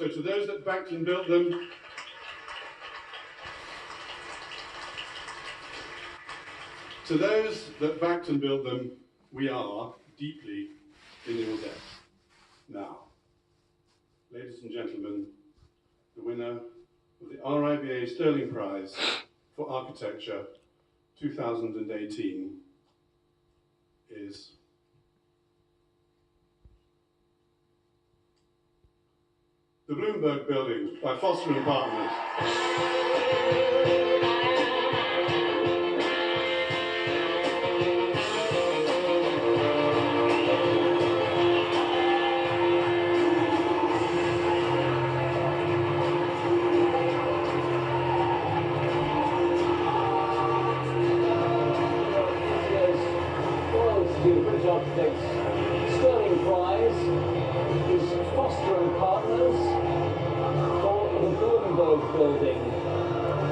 So to those that backed and built them, we are deeply in your debt. Now, ladies and gentlemen, the winner of the Riba Stirling Prize for Architecture 2018 is the Bloomberg Building by Foster & Partners. Architects Stirling Prize is Foster & Partners for the Bloomberg Building,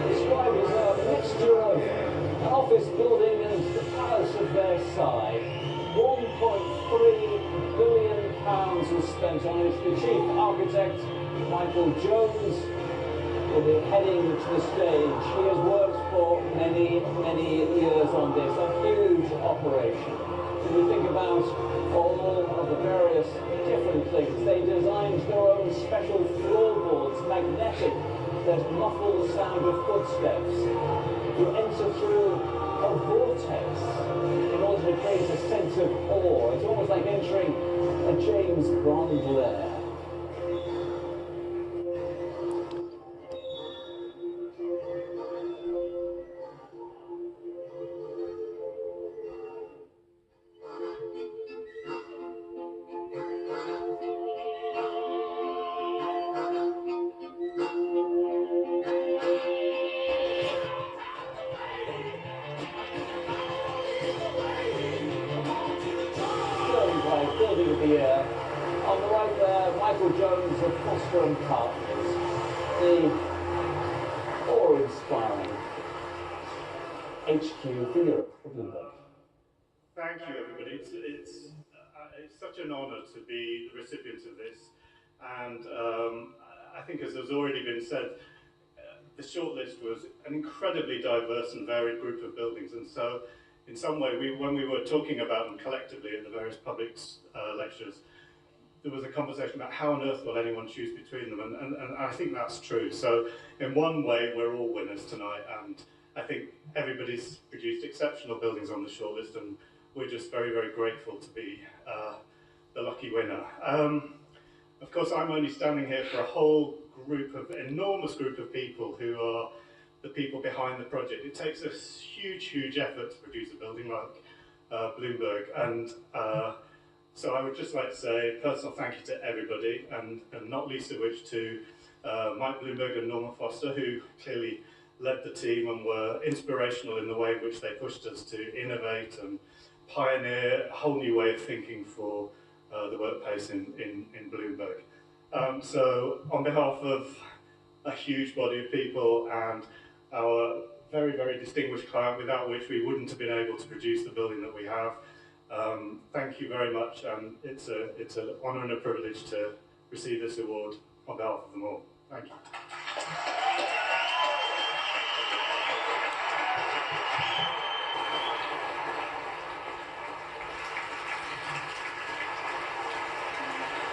described as a mixture of an office building and the Palace of Versailles. £1.3 billion was spent on it. The chief architect, Michael Jones, will be heading to the stage. He has worked for many, many years on this, a huge operation. When we think about all of the various different things, they designed their own special floorboards, magnetic, that muffle the sound of footsteps. You enter through a vortex in order to create a sense of awe. It's almost like entering a James Bond lair. Building of the year. On the right there, Michael Jones of Foster & Partners. The awe-inspiring HQ for Europe for Bloomberg. Thank you, everybody. It's such an honour to be the recipient of this, and I think, as has already been said, the shortlist was an incredibly diverse and varied group of buildings, and so in some way, when we were talking about them collectively at the various public lectures, there was a conversation about how on earth will anyone choose between them, and I think that's true. So in one way, we're all winners tonight, and I think everybody's produced exceptional buildings on the shortlist, and we're just very, very grateful to be the lucky winner. Of course, I'm only standing here for a whole enormous group of people who are the people behind the project. It takes a huge, huge effort to produce a building like Bloomberg, and so I would just like to say a personal thank you to everybody, and not least of which to Mike Bloomberg and Norman Foster, who clearly led the team and were inspirational in the way in which they pushed us to innovate and pioneer a whole new way of thinking for the workplace in Bloomberg. So on behalf of a huge body of people and our very, very distinguished client, without which we wouldn't have been able to produce the building that we have, thank you very much, and it's an honour and a privilege to receive this award on behalf of them all. Thank you.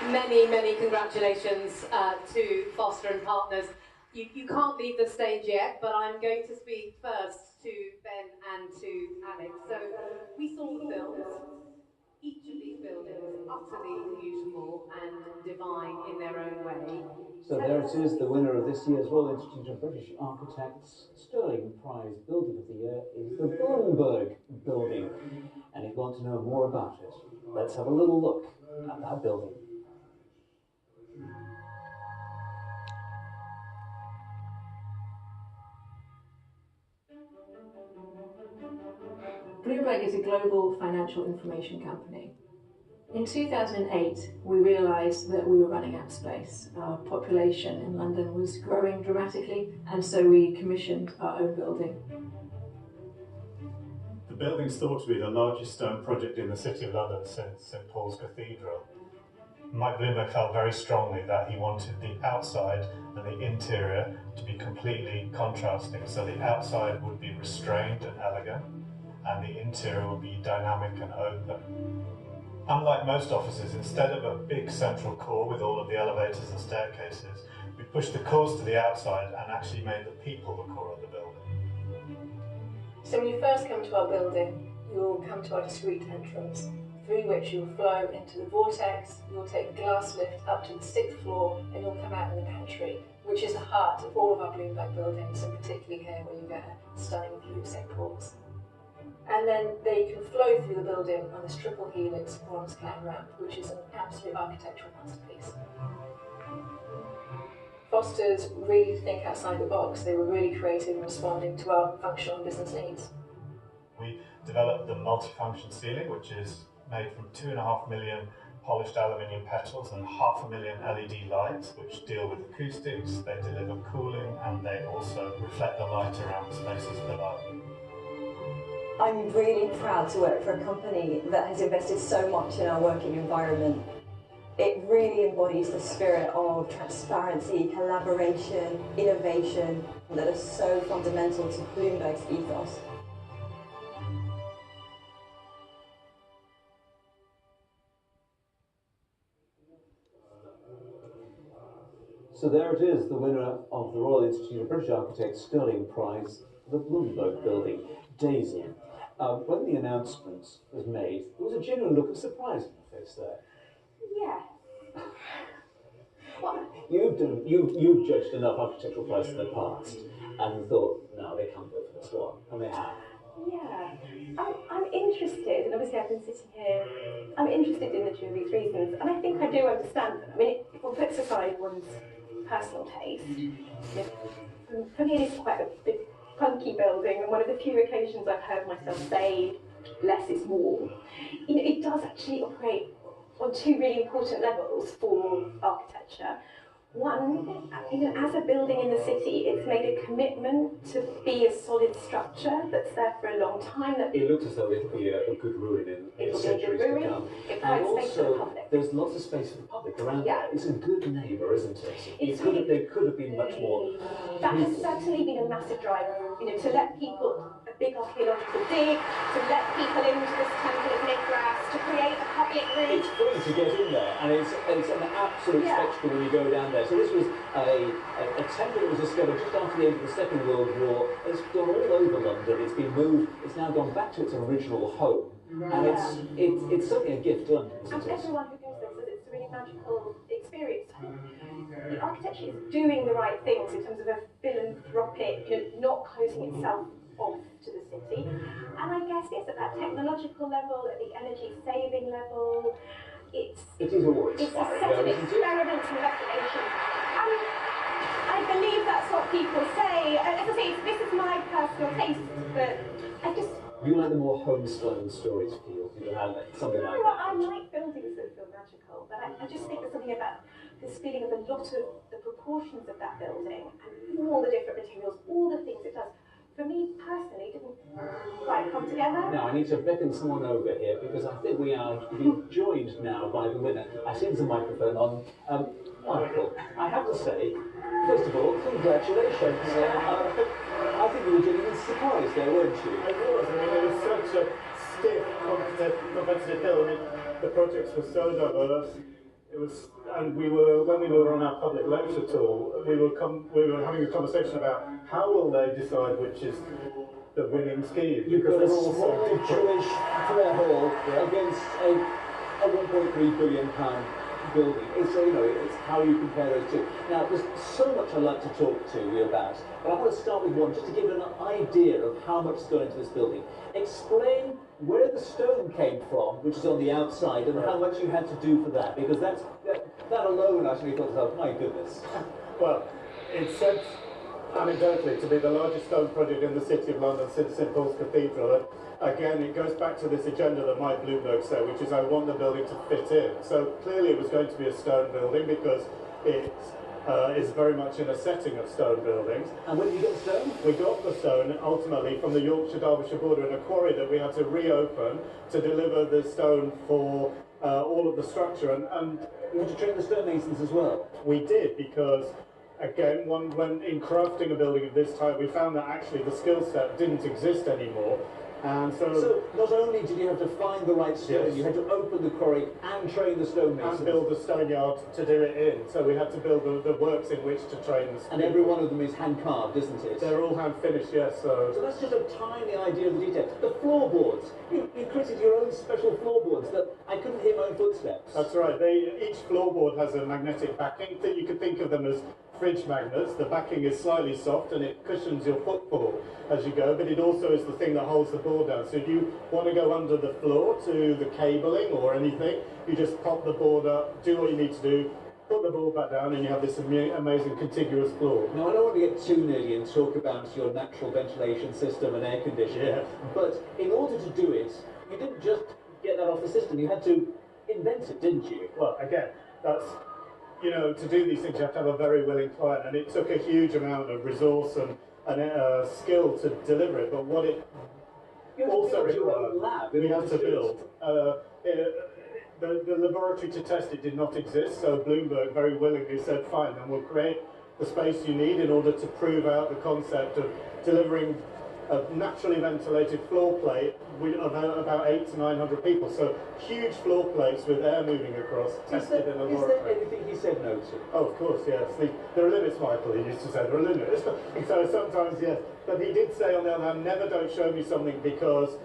Many, many congratulations to Foster & Partners. You can't leave the stage yet, but I'm going to speak first to Ben and to Alex. So we saw the films. Each of these buildings utterly beautiful and divine in their own way. So there it is, the winner of this year's Royal Institute of British Architects Stirling Prize Building of the Year is the Bloomberg Building. And if you want to know more about it, let's have a little look at that building. Bloomberg is a global financial information company. In 2008, we realised that we were running out of space. Our population in London was growing dramatically, and so we commissioned our own building. The building's thought to be the largest stone project in the City of London since St Paul's Cathedral. Mike Bloomberg felt very strongly that he wanted the outside and the interior to be completely contrasting. So the outside would be restrained and elegant, and the interior would be dynamic and open. Unlike most offices, instead of a big central core with all of the elevators and staircases, we pushed the cores to the outside and actually made the people the core of the building. So when you first come to our building, you'll come to our discreet entrance, through which you'll flow into the vortex. You'll take a glass lift up to the 6th floor, and you'll come out in the pantry, which is the heart of all of our Bloomberg buildings, and particularly here where you get a stunning view of St Paul's. And then they can flow through the building on this triple helix bronze clam ramp, which is an absolute architectural masterpiece. Foster's really think outside the box. They were really creative in responding to our functional and business needs. We developed the multifunction ceiling, which is made from 2.5 million polished aluminium petals and 500,000 LED lights, which deal with acoustics, they deliver cooling, and they also reflect the light around the spaces below. I'm really proud to work for a company that has invested so much in our working environment. It really embodies the spirit of transparency, collaboration, innovation that are so fundamental to Bloomberg's ethos. So there it is, the winner of the Royal Institute of British Architects Stirling Prize, the Bloomberg Building. Daisy, when the announcement was made, there was a genuine look of surprise on your face there. Yeah. You've judged enough architectural prizes in the past and thought, no, they can't go for this one, and they have. Yeah. I'm interested, and obviously I've been sitting here, I'm interested in the two of these reasons, and I think I do understand them. I mean, if one puts aside one's personal taste, for me it is quite a big, funky building, and one of the few occasions I've heard myself say less is more. You know, it does actually operate on two really important levels for architecture. One, you know, as a building in the city, it's made a commitment to be a solid structure that's there for a long time. It looks as though it'll be a good ruin in centuries to come. It provides space for the public. There's lots of space for the public around there. It's a good neighbour, isn't it? There could have been much more. That has certainly been a massive driver, you know, to let people, a big archaeological dig, to let people into this temple of Mithras, to create a public room. It's free to get in there, and it's an absolute spectacle when you go down there. So this was a temple that was discovered just after the end of the Second World War. It's gone all over London. It's been moved. It's now gone back to its original home, and it's certainly a gift to London, isn't it? And everyone who goes there says it's a really magical experience. The architecture is doing the right things in terms of a philanthropic, you know, not closing itself off to the city. And I guess, yes, at that technological level, at the energy saving level, it is a set of experiments and investigations. I believe that's what people say. As I say, this is my personal taste, but I just... You like the more homespun stories feel, something like that. I like buildings that feel magical, but I just think there's something about this feeling of a lot of the proportions of that building and all the different materials, all the things it does. For me personally, didn't quite come together. Now I need to beckon someone over here because I think we are being joined now by the winner. I see there's a microphone on. Michael, I have to say, first of all, congratulations. I think you were genuinely surprised there, weren't you? I was. I mean, it was such a stiff, competitive hill. I mean, the projects were so diverse. It was, and when we were on our public lecture tour, we were having a conversation about how will they decide which is the winning scheme. You've got a small Jewish prayer hall against a £1.3 billion building. It's how you compare those two. Now, there's so much I'd like to talk to you about, but I want to start with one just to give an idea of how much is going into this building. Explain where the stone came from, which is on the outside, and how much you had to do for that, because that alone actually thought, oh my goodness. Well, it's said anecdotally to be the largest stone project in the City of London since St Paul's Cathedral. And again, it goes back to this agenda that Mike Bloomberg said, which is I want the building to fit in. So clearly it was going to be a stone building because it is very much in a setting of stone buildings. And when did you get the stone? We got the stone ultimately from the Yorkshire-Derbyshire border in a quarry that we had to reopen to deliver the stone for all of the structure. And you had to train the stonemasons as well? We did, because again, when in crafting a building of this type, we found that actually the skill set didn't exist anymore. And so not only did you have to find the right stone, yes, you had to open the quarry and train the stonemasons. And build the stone yard to do it in. So we had to build the works in which to train the And every one of them is hand-carved, isn't it? They're all hand-finished, yes. So that's just a tiny idea of the detail. The floorboards. You created your own special floorboards that I couldn't hear my own footsteps. That's right. Each floorboard has a magnetic backing. You could think of them as fridge magnets. The backing is slightly soft and it cushions your footfall as you go, but it also is the thing that holds the board down. So if you want to go under the floor to the cabling or anything, you just pop the board up, do what you need to do, put the board back down, and you have this amazing contiguous floor. Now, I don't want to get too nerdy and talk about your natural ventilation system and air conditioning, but in order to do it, you didn't just get that off the system, you had to invent it, didn't you? Well, again, that's, you know, to do these things you have to have a very willing client, and it took a huge amount of resource and skill to deliver it, but what it also required, we had to build. The laboratory to test it did not exist, so Bloomberg very willingly said, fine, then we'll create the space you need in order to prove out the concept of delivering a naturally ventilated floor plate of about 800 to 900 people. So huge floor plates with air moving across, tested in a laboratory. Is there anything he said no to? Oh, of course, yes. There are limits, Michael, he used to say, there are limits. So sometimes, yes. But he did say on the other hand, never don't show me something because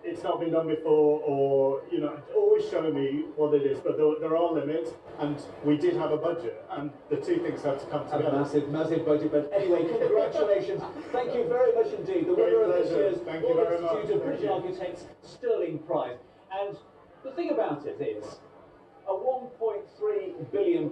it's not been done before, or, you know, always show me what it is, but there are limits, and we did have a budget, and the two things had to come together. A massive budget, but anyway, congratulations. Thank you very much indeed. The winner of this year's Royal Institute of British Architects Stirling Prize. And the thing about it is, a £1.3 billion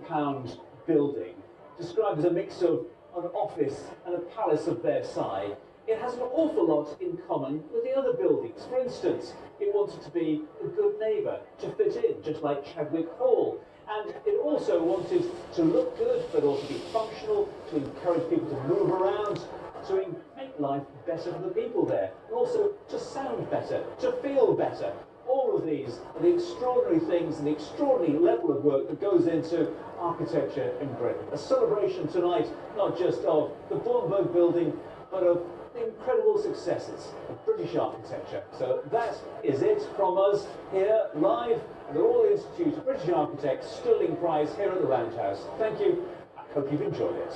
building, described as a mix of an office and a palace of Versailles, it has an awful lot in common with the other buildings. For instance, it wanted to be a good neighbour, to fit in, just like Chadwick Hall. And it also wanted to look good, but also be functional, to encourage people to move around, to make life better for the people there, and also to sound better, to feel better. All of these are the extraordinary things and the extraordinary level of work that goes into architecture in Britain. A celebration tonight, not just of the Bloomberg building, but of the incredible successes of British architecture. So that is it from us here live at the Royal Institute of British Architects Stirling Prize here at the Roundhouse. Thank you. I hope you've enjoyed it.